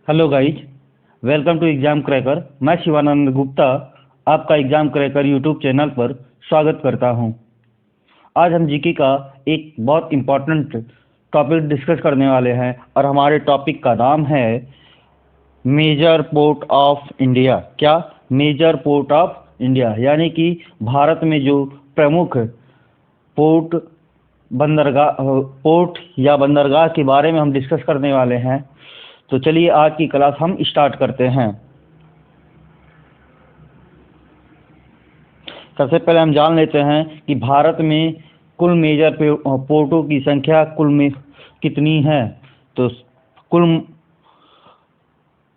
Hello guys, welcome to Exam Cracker. मैं शिवानंद गुप्ता आपका exam cracker YouTube channel पर स्वागत करता हूं। आज हम जीके का एक बहुत इम्पोर्टेंट टॉपिक डिस्कस करने वाले हैं और हमारे टॉपिक का नाम है मेजर पोर्ट ऑफ इंडिया। क्या? मेजर पोर्ट ऑफ इंडिया, यानी कि भारत में जो प्रमुख पोर्ट पोर्ट या बंदरगाह के बारे में हम डिस्कस करने वाले हैं। तो चलिए आज की क्लास हम स्टार्ट करते हैं। सबसे पहले हम जान लेते हैं कि भारत में कुल मेजर पोर्टों की संख्या कुल में कितनी है। तो कुल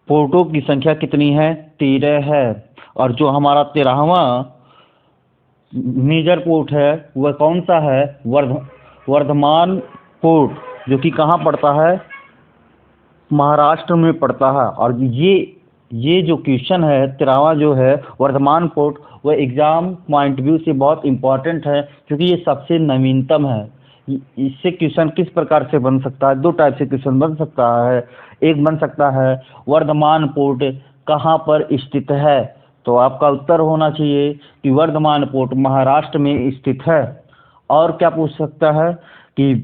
पोर्टों की संख्या कितनी है? 13 है। और जो हमारा 13वां मेजर पोर्ट है वह कौन सा है? वर्धमान पोर्ट, जो कि कहाँ पड़ता है? महाराष्ट्र में पड़ता है। और ये जो क्वेश्चन है 13वां जो है वर्धमान पोर्ट, वह एग्जाम पॉइंट व्यू से बहुत इम्पोर्टेंट है, क्योंकि ये सबसे नवीनतम है। इससे क्वेश्चन किस प्रकार से बन सकता है? दो टाइप से क्वेश्चन बन सकता है। एक बन सकता है वर्धमान पोर्ट कहाँ पर स्थित है, तो आपका उत्तर होना चाहिए कि वर्धमान पोर्ट महाराष्ट्र में स्थित है। और क्या पूछ सकता है कि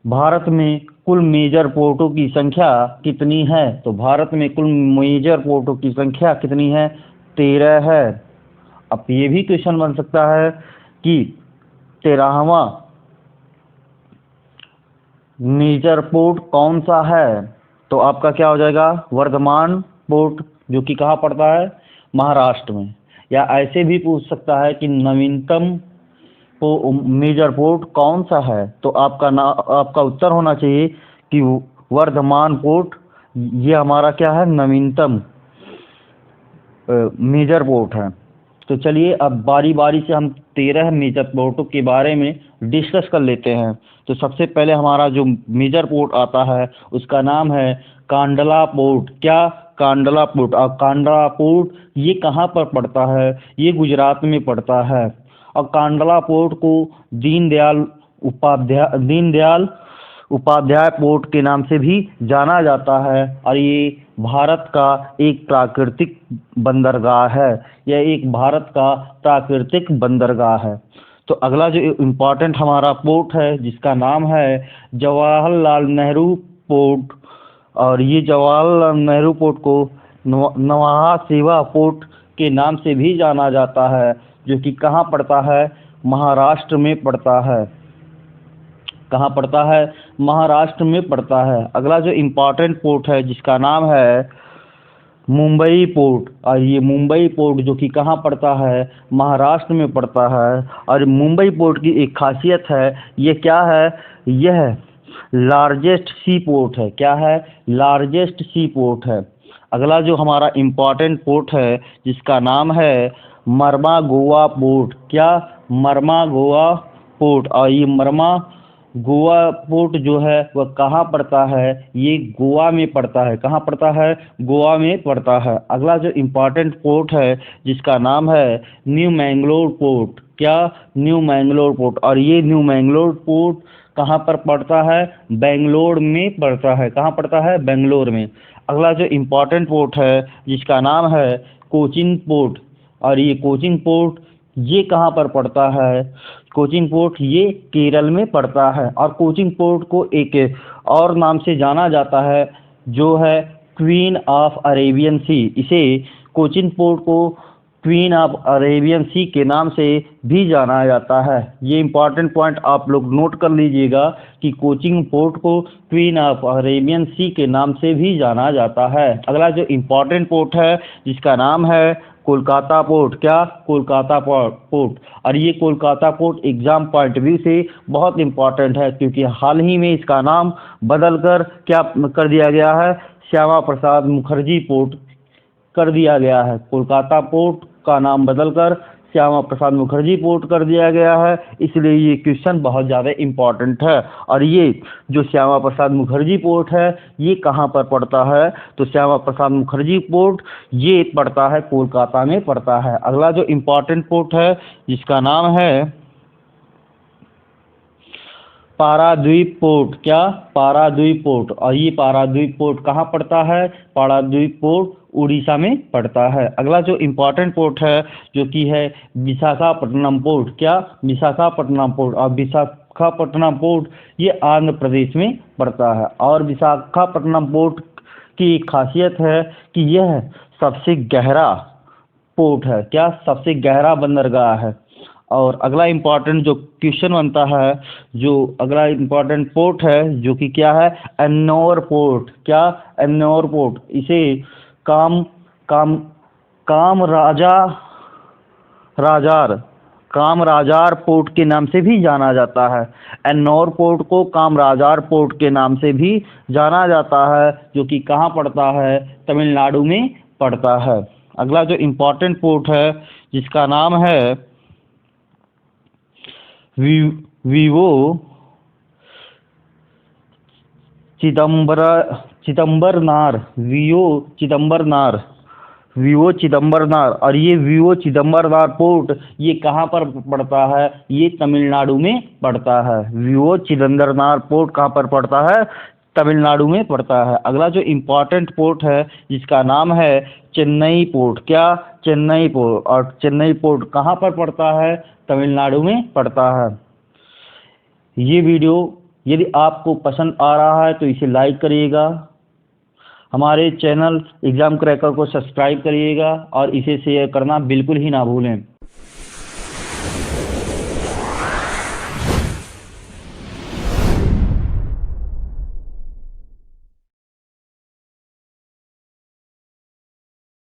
भारत में कुल मेजर पोर्टों की संख्या कितनी है? तो भारत में कुल मेजर पोर्टों की संख्या कितनी है? 13 है। अब ये भी क्वेश्चन बन सकता है कि 13वां मेजर पोर्ट कौन सा है? तो आपका क्या हो जाएगा? वर्धमान पोर्ट, जो कि कहाँ पड़ता है? महाराष्ट्र में। या ऐसे भी पूछ सकता है कि नवीनतम मेजर पोर्ट कौन सा है? तो आपका उत्तर होना चाहिए कि वर्धमान पोर्ट, ये हमारा क्या है? नवीनतम मेजर पोर्ट है। तो चलिए अब बारी बारी से हम 13 मेजर पोर्टों के बारे में डिस्कस कर लेते हैं। तो सबसे पहले हमारा जो मेजर पोर्ट आता है उसका नाम है कांडला पोर्ट। क्या? कांडला पोर्ट। और कांडला पोर्ट ये कहाँ पर पड़ता है? ये गुजरात में पड़ता है। और कांडला पोर्ट को दीनदयाल उपाध्याय पोर्ट के नाम से भी जाना जाता है। और ये भारत का एक प्राकृतिक बंदरगाह है। यह एक भारत का प्राकृतिक बंदरगाह है। तो अगला जो इम्पोर्टेंट हमारा पोर्ट है जिसका नाम है जवाहरलाल नेहरू पोर्ट। और ये जवाहरलाल नेहरू पोर्ट को नवाहा सेवा पोर्ट के नाम से भी जाना जाता है, जो कि कहाँ पड़ता है? महाराष्ट्र में पड़ता है। कहाँ पड़ता है? महाराष्ट्र में पड़ता है। अगला जो इम्पोर्टेंट पोर्ट है जिसका नाम है मुंबई पोर्ट। और ये मुंबई पोर्ट जो कि कहाँ पड़ता है? महाराष्ट्र में पड़ता है। और मुंबई पोर्ट की एक खासियत है, ये क्या है? यह लार्जेस्ट सी पोर्ट है। क्या है? लार्जेस्ट सी पोर्ट है। अगला जो हमारा इम्पोर्टेंट पोर्ट है जिसका नाम है मरमा गोवा पोर्ट। क्या? मरमा गोवा पोर्ट। और ये मरमा गोवा पोर्ट जो है वह कहाँ पड़ता है? ये गोवा में पड़ता है। कहाँ पड़ता है? गोवा में पड़ता है। अगला जो इम्पोर्टेंट पोर्ट है जिसका नाम है न्यू मैंगलोर पोर्ट। क्या? New Mangalore port. और ये न्यू मैंगलोर पोर्ट कहाँ पर पड़ता है? बेंगलोर में पड़ता है। कहाँ पड़ता है? बेंगलोर में। अगला जो इम्पोर्टेंट पोर्ट है जिसका नाम है कोचिन पोर्ट। और ये कोचिन पोर्ट ये कहाँ पर पड़ता है? कोचिन पोर्ट ये केरल में पड़ता है। और कोचिन पोर्ट को एक और नाम से जाना जाता है जो है क्वीन ऑफ अरेबियन सी। इसे कोचिन पोर्ट को क्वीन ऑफ अरेबियन सी के नाम से भी जाना जाता है। ये इंपॉर्टेंट पॉइंट आप लोग नोट कर लीजिएगा कि कोचिन पोर्ट को क्वीन ऑफ अरेबियन सी के नाम से भी जाना जाता है। अगला जो इम्पोर्टेंट पोर्ट है जिसका नाम है कोलकाता पोर्ट। क्या? कोलकाता पोर्ट। और ये Kolkata port exam point view से बहुत इम्पोर्टेंट है, क्योंकि हाल ही में इसका नाम बदलकर क्या कर दिया गया है? श्यामा प्रसाद मुखर्जी पोर्ट कर दिया गया है। कोलकाता पोर्ट का नाम बदलकर श्यामा प्रसाद मुखर्जी पोर्ट कर दिया गया है, इसलिए ये क्वेश्चन बहुत ज़्यादा इम्पोर्टेंट है। और ये जो श्यामा प्रसाद मुखर्जी पोर्ट है ये कहाँ पर पड़ता है? तो श्यामा प्रसाद मुखर्जी पोर्ट ये पड़ता है कोलकाता में पड़ता है। अगला जो इम्पोर्टेंट पोर्ट है जिसका नाम है पारादीप पोर्ट, क्या? पारादीप पोर्ट। और ये पारादीप पोर्ट कहाँ पड़ता है? पारादीप पोर्ट उड़ीसा में पड़ता है। अगला जो इम्पोर्टेंट पोर्ट है जो कि है विशाखापट्टनम पोर्ट, क्या? विशाखापट्टनम पोर्ट। और विशाखापट्टनम पोर्ट ये आंध्र प्रदेश में पड़ता है। और विशाखापट्टनम पोर्ट की एक खासियत है कि यह सबसे गहरा पोर्ट है, क्या? सबसे गहरा बंदरगाह है। और अगला इम्पोर्टेंट जो क्वेश्चन बनता है, जो अगला इम्पोर्टेंट पोर्ट है जो कि क्या है? एन्नौर पोर्ट, क्या? एन्नौर पोर्ट। इसे काम काम काम राजा राजार काम राजार पोर्ट के नाम से भी जाना जाता है। एन्नौर पोर्ट को काम राजार पोर्ट के नाम से भी जाना जाता है, जो कि कहाँ पड़ता है? तमिलनाडु में पड़ता है। अगला जो इम्पोर्टेंट पोर्ट है जिसका नाम है वीवो चिदम्बरनार, वीवो चिदम्बरनार। और ये वीवो चिदम्बरनार पोर्ट ये कहाँ पर पड़ता है? ये तमिलनाडु में पड़ता है। वीवो चिदम्बरनार पोर्ट कहाँ पर पड़ता है? तमिलनाडु में पड़ता है। अगला जो इम्पोर्टेंट पोर्ट है जिसका नाम है चेन्नई पोर्ट, क्या? चेन्नई पोर्ट। और चेन्नई पोर्ट कहाँ पर पड़ता है? तमिलनाडु में पड़ता है। ये वीडियो यदि आपको पसंद आ रहा है तो इसे लाइक करिएगा, हमारे चैनल एग्जाम क्रैकर को सब्सक्राइब करिएगा और इसे शेयर करना बिल्कुल ही ना भूलें।